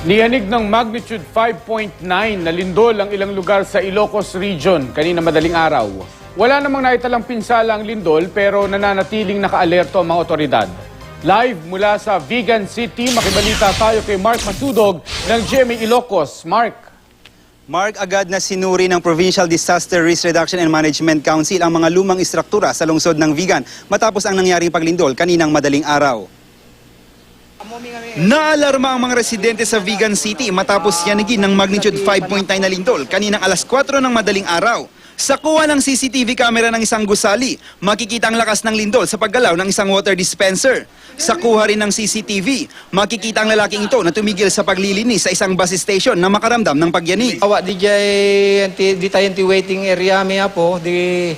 Niyanig ng magnitude 5.9 na lindol ang ilang lugar sa Ilocos Region kanina madaling araw. Wala namang naitalang pinsala ang lindol pero nananatiling nakaalerto ang mga otoridad. Live mula sa Vigan City, makibalita tayo kay Mark Masudog ng GMA Ilocos. Mark. Mark, agad na sinuri ng Provincial Disaster Risk Reduction and Management Council ang mga lumang istruktura sa lungsod ng Vigan matapos ang nangyaring paglindol kaninang madaling araw. Naalarma ang mga residente sa Vigan City matapos yanigin ng magnitude 5.9 na lindol kaninang alas 4 ng madaling araw. Sa kuha ng CCTV camera ng isang gusali, makikita ang lakas ng lindol sa paggalaw ng isang water dispenser. Sa kuha rin ng CCTV, makikita ang lalaking ito na tumigil sa paglilinis sa isang bus station na makaramdam ng pagyanig. Awa di tayo waiting area miya po di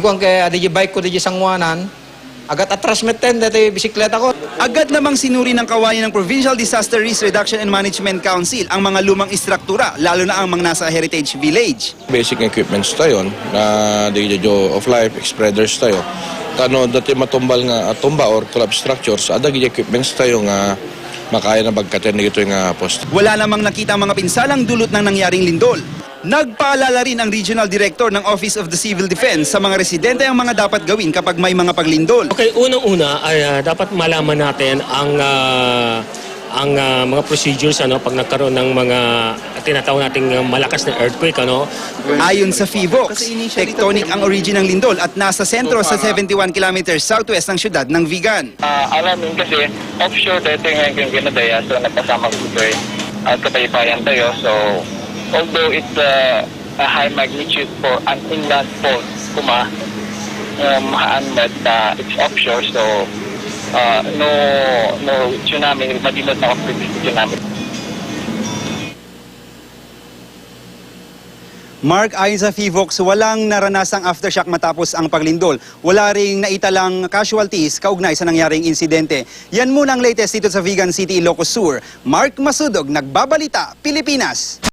ko ang kaya di bike ko di sangwanan. Agad atras meten dati bisikleta ko. Agad namang sinuri ng kawayan ng Provincial Disaster Risk Reduction and Management Council ang mga lumang istruktura, lalo na ang mga nasa Heritage Village. Basic equipments tayo na digyo of life, spreaders tayo. Kano dati matumbal nga tumba or collapse structures, ada digyo equipments tayo nga makaya na bagkaten dito nga post. Wala namang nakita ang mga pinsalang dulot ng nangyaring lindol. Nagpaalala rin ang Regional Director ng Office of the Civil Defense sa mga residente ang mga dapat gawin kapag may mga paglindol. Okay, unang-una ay dapat malaman natin ang mga procedures pag nagkaroon ng mga tinatawag nating malakas na earthquake Ayon sa FIVOX, tectonic ang origin ng lindol at nasa sentro sa 71 kilometers southwest ng syudad ng Vigan. Alamin kasi offshore dito ngayon ginadaya so napasama ko at Kataypayan tayo so although it's a high magnitude for an inland fault unmet it's offshore so no tsunami, madinot na predict tsunami. Mark, ayon sa FIVOX, walang naranasang aftershock matapos ang paglindol. Wala ring naitalang casualties kaugnay sa nangyaring insidente. Yan muna ang latest dito sa Vigan City, Ilocos Sur. Mark Masudog, Nagbabalita, Pilipinas.